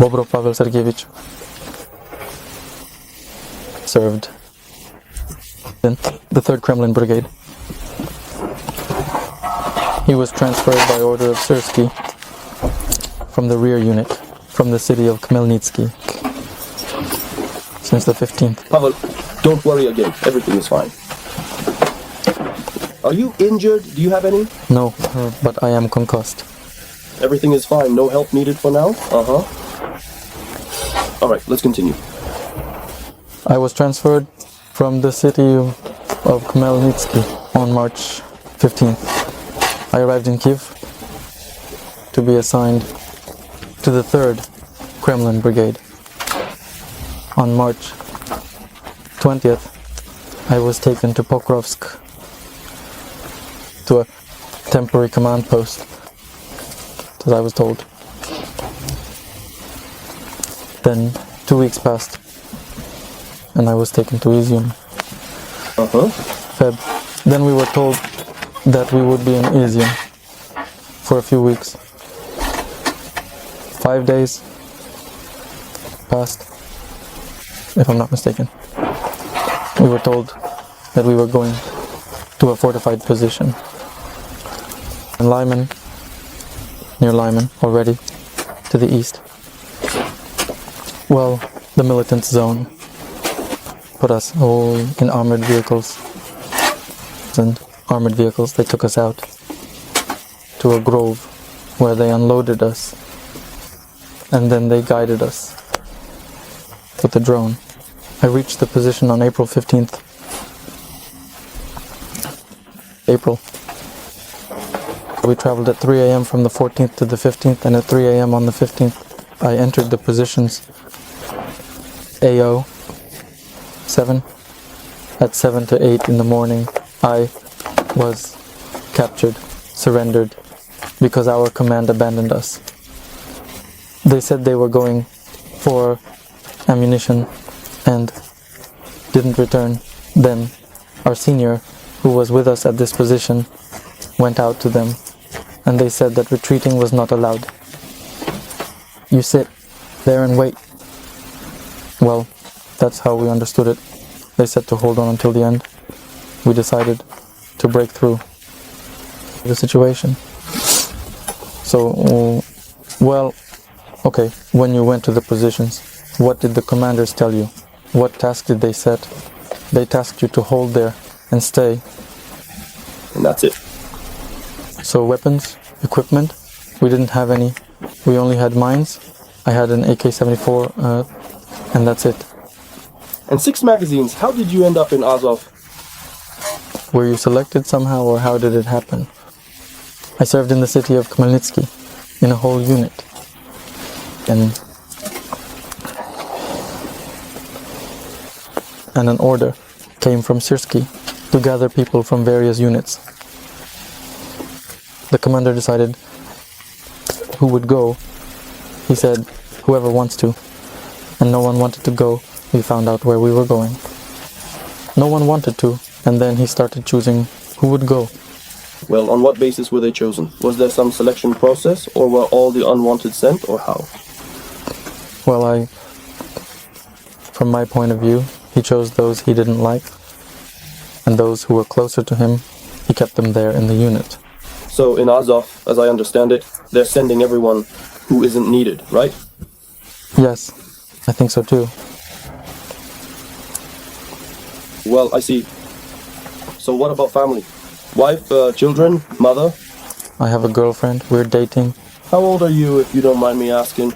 Bobro Pavel Sergeyevich served in the 3rd Kremlin Brigade. He was transferred by order of Syrsky from the rear unit from the city of Khmelnytsky since the 15th. Pavel, don't worry again. Everything is fine. Are you injured? Do you have any? No, but I am concussed. Everything is fine. No help needed for now? Alright, let's continue. I was transferred from the city of Khmelnytsky on March 15th. I arrived in Kiev to be assigned to the 3rd Kremlin Brigade. On March 20th, I was taken to Pokrovsk, to a temporary command post, as I was told. Then 2 weeks passed, and I was taken to Izium. Feb. Then we were told that we would be in Izium for a few weeks. 5 days passed, if I'm not mistaken. We were told that we were going to a fortified position in Lyman, near Lyman, already to the east. Well, the militant zone put us all in armored vehicles, and armored vehicles, they took us out to a grove where they unloaded us, and then they guided us with a drone. I reached the position on April 15th. We traveled at 3 a.m. from the 14th to the 15th, and at 3 a.m. on the 15th I entered the positions AO 7. At 7 to 8 in the morning I was captured, surrendered, because our command abandoned us. They said they were going for ammunition and didn't return. Then our senior, who was with us at this position, went out to them, and they said that retreating was not allowed. You sit there and wait. Well, that's how we understood it. They said to hold on until the end. We decided to break through the situation. So, well, okay, when you went to the positions, what did the commanders tell you? What task did they set? They tasked you to hold there and stay. And that's it. So weapons, equipment, we didn't have any. We only had mines. I had an AK-74, and that's it. And 6 magazines. How did you end up in Azov? Were you selected somehow, or how did it happen? I served in the city of Khmelnytsky, in a whole unit. And an order came from Syrsky to gather people from various units. The commander decided who would go. He said, whoever wants to. And no one wanted to go. We found out where we were going. No one wanted to, and then he started choosing who would go. Well, on what basis were they chosen? Was there some selection process, or were all the unwanted sent, or how? Well, from my point of view, he chose those he didn't like, and those who were closer to him, he kept them there in the unit. So in Azov, as I understand it, they're sending everyone who isn't needed, right? Yes, I think so too. Well, I see. So what about family? Wife, children, mother? I have a girlfriend, we're dating. How old are you, if you don't mind me asking?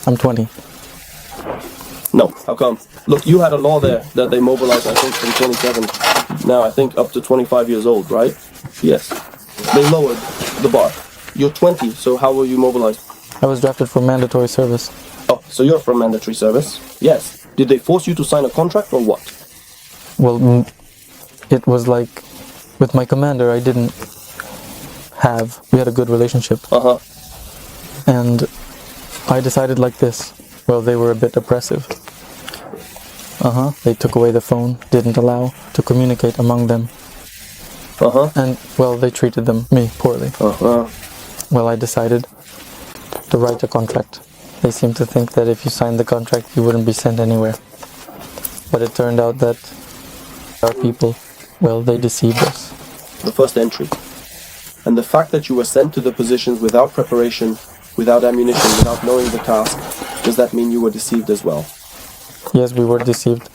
I'm 20. No, how come? Look, you had a law there that they mobilized, I think, from 27. Now, I think up to 25 years old, right? Yes. They lowered the bar. You're 20, so how were you mobilized? I was drafted for mandatory service. Oh, so you're from mandatory service? Yes. Did they force you to sign a contract, or what? Well, it was like, with my commander, I didn't have. We had a good relationship. And I decided like this. Well, they were a bit oppressive. They took away the phone, didn't allow to communicate among them. And, well, they treated me poorly. Well, I decided to write a contract. They seemed to think that if you signed the contract, you wouldn't be sent anywhere. But it turned out that our people, well, they deceived us. The first entry. And the fact that you were sent to the positions without preparation, without ammunition, without knowing the task, does that mean you were deceived as well? Yes, we were deceived,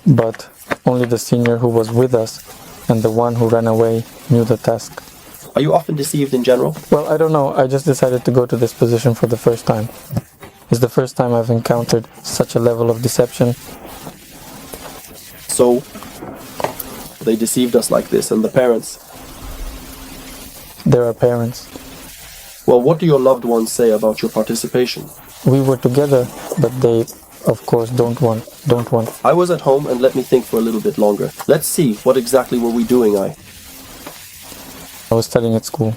but only the senior who was with us and the one who ran away knew the task. Are you often deceived in general? Well, I don't know. I just decided to go to this position for the first time. It's the first time I've encountered such a level of deception. So, they deceived us like this, and the parents? There are parents. Well, what do your loved ones say about your participation? We were together, but they, of course, don't want. I was at home, and let me think for a little bit longer. Let's see, what exactly were we doing, I was studying at school.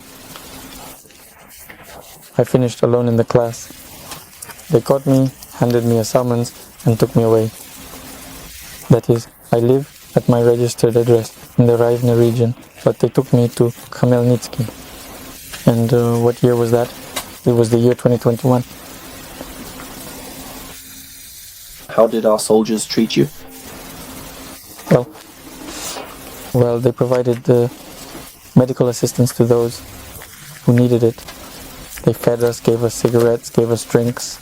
I finished alone in the class. They caught me, handed me a summons, and took me away. That is, I live at my registered address in the Raivne region, but they took me to Khmelnytsky. And what year was that? It was the year 2021. How did our soldiers treat you? Well, they provided medical assistance to those who needed it. They fed us, gave us cigarettes, gave us drinks.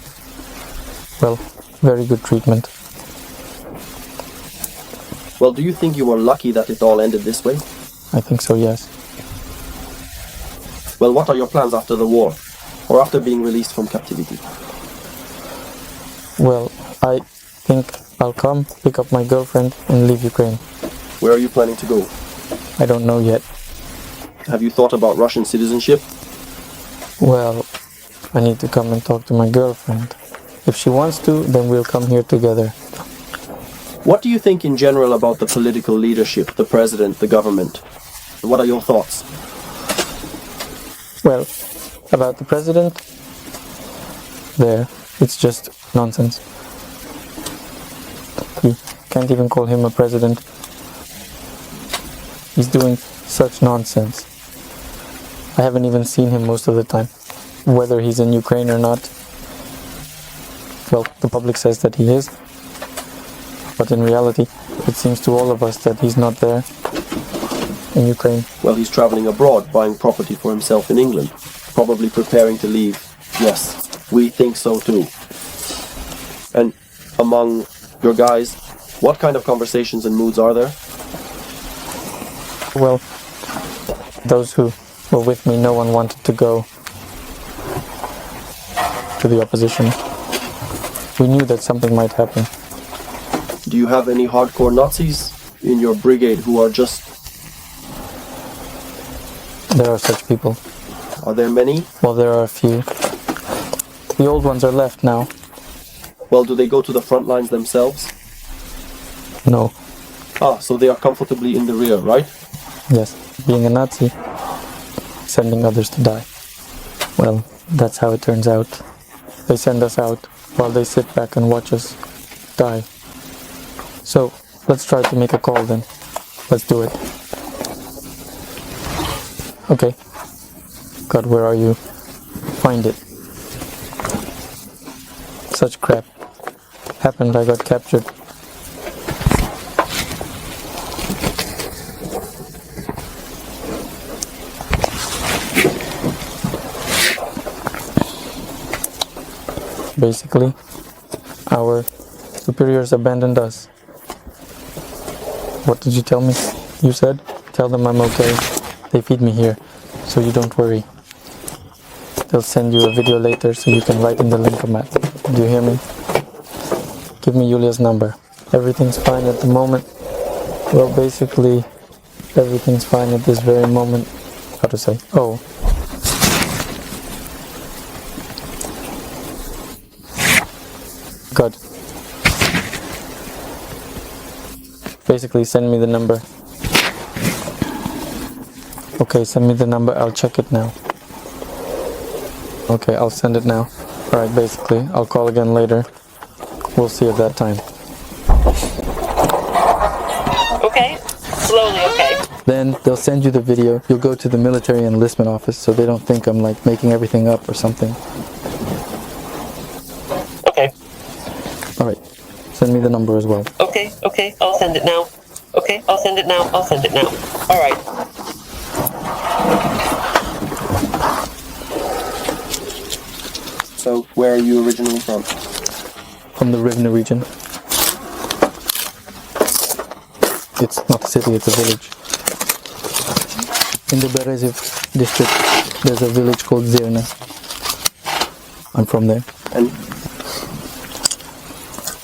Well, very good treatment. Well, do you think you were lucky that it all ended this way? I think so, yes. Well, what are your plans after the war? Or after being released from captivity? Well, I think I'll come, pick up my girlfriend, and leave Ukraine. Where are you planning to go? I don't know yet. Have you thought about Russian citizenship? Well, I need to come and talk to my girlfriend. If she wants to, then we'll come here together. What do you think in general about the political leadership, the president, the government? What are your thoughts? Well, about the president, it's just nonsense. You can't even call him a president. He's doing such nonsense. I haven't even seen him most of the time. Whether he's in Ukraine or not, well, the public says that he is. But in reality, it seems to all of us that he's not there in Ukraine. Well, he's traveling abroad, buying property for himself in England. Probably preparing to leave. Yes, we think so too. And among your guys, what kind of conversations and moods are there? Well, those who were with me, no one wanted to go to the opposition. We knew that something might happen. Do you have any hardcore Nazis in your brigade who are just... There are such people. Are there many? Well, there are a few. The old ones are left now. Well, do they go to the front lines themselves? No. Ah, so they are comfortably in the rear, right? Yes, being a Nazi, sending others to die. Well, that's how it turns out. They send us out while they sit back and watch us die. So, let's try to make a call then. Let's do it. Okay. God, where are you? Find it. Such crap. Happened, I got captured. Basically, our superiors abandoned us. What did you tell me? You said, tell them I'm okay. They feed me here, so you don't worry. They'll send you a video later so you can write in the linkomat. Do you hear me? Give me Yulia's number. Everything's fine at the moment. Well, basically, everything's fine at this very moment. How to say? Oh. God. Basically, send me the number. Okay, send me the number. I'll check it now. Okay, I'll send it now. Alright, basically, I'll call again later. We'll see at that time. Okay, slowly, okay. Then they'll send you the video. You'll go to the military enlistment office so they don't think I'm like making everything up or something. Send me the number as well. Okay, I'll send it now. Okay, I'll send it now. Alright. So, where are you originally from? From the Rivne region. It's not a city, it's a village. In the Bereziv district, there's a village called Zirne. I'm from there. And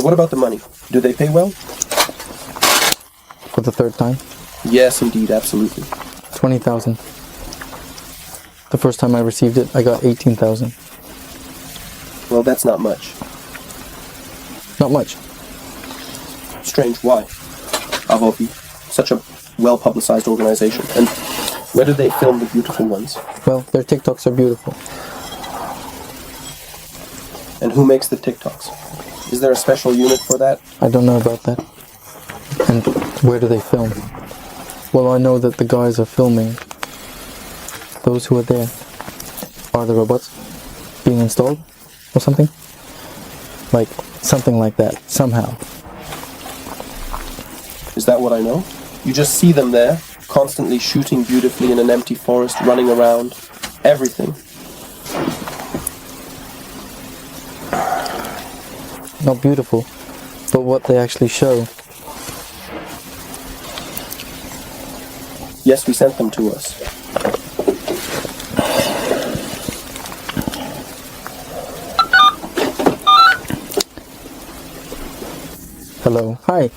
what about the money? Do they pay well? For the third time, Yes, indeed, absolutely. 20,000. The first time I received it, I got 18,000. Well, that's not much. Not much. Strange, why? Avovi, such a well-publicized organization. And where do they film the beautiful ones? Well, their TikToks are beautiful. And who makes the TikToks? Is there a special unit for that? I don't know about that. And where do they film? Well, I know that the guys are filming. Those who are there. Are the robots being installed? Or something? Like, something like that. Somehow. Is that what I know? You just see them there, constantly shooting beautifully in an empty forest, running around. Everything. Not beautiful, but what they actually show. Yes, we sent them to us. Hello. Hi.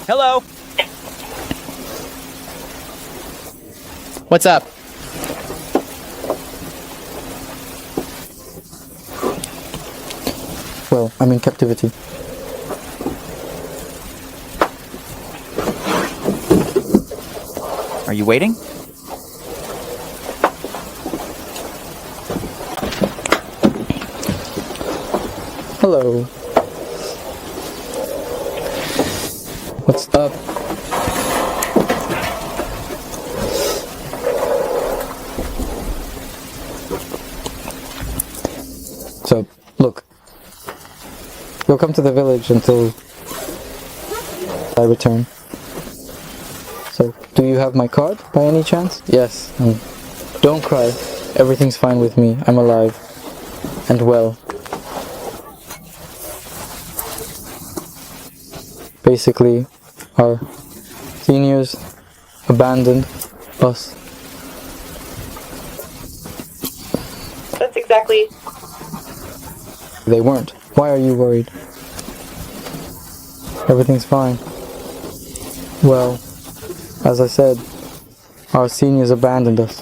Hello. What's up? Well, I'm in captivity. Are you waiting? Hello. What's up? So, look. You'll come to the village until I return. So, do you have my card by any chance? Yes. Don't cry. Everything's fine with me. I'm alive. And well. Basically, our seniors abandoned us. That's exactly... They weren't. Why are you worried? Everything's fine. Well, as I said, our seniors abandoned us.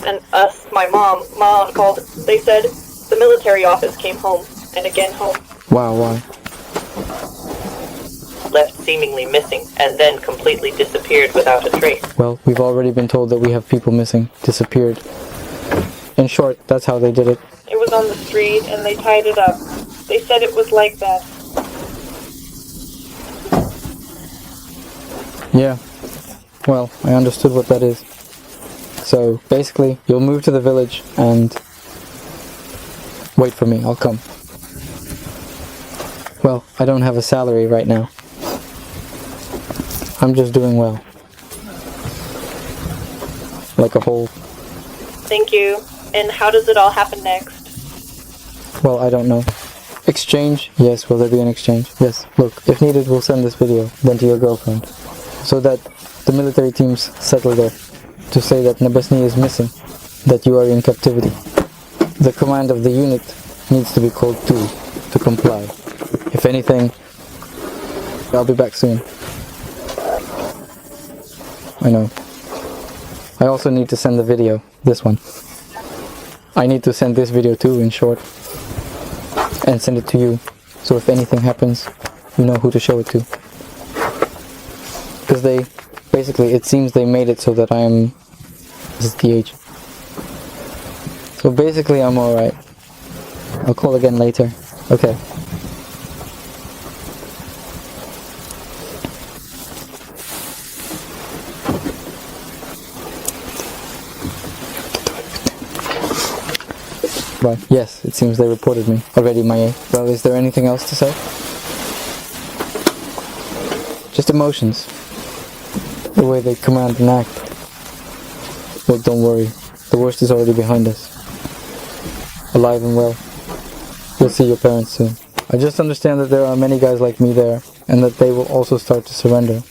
And us, my mom called. They said the military office came home, and again home. Wow, why? Left seemingly missing, and then completely disappeared without a trace. Well, we've already been told that we have people missing, disappeared. In short, that's how they did it. It was on the street, and they tied it up. They said it was like that. Yeah. Well, I understood what that is. So, basically, you'll move to the village and wait for me. I'll come. Well, I don't have a salary right now. I'm just doing well. Like a whole... Thank you. And how does it all happen next? Well, I don't know. Exchange? Yes, will there be an exchange? Yes. Look, if needed, we'll send this video, then to your girlfriend. So that the military teams settle there. To say that Nebesny is missing. That you are in captivity. The command of the unit needs to be called too, to comply. If anything, I'll be back soon. I know. I also need to send the video, this one. I need to send this video too, in short. And send it to you. So if anything happens, you know who to show it to. Because they, basically, it seems they made it so that I'm... This is the age. So basically I'm alright. I'll call again later. Okay. Right. Yes, it seems they reported me already, my. Well, is there anything else to say? Just emotions. The way they command and act. Look, don't worry. The worst is already behind us. Alive and well. You'll see your parents soon. I just understand that there are many guys like me there, and that they will also start to surrender.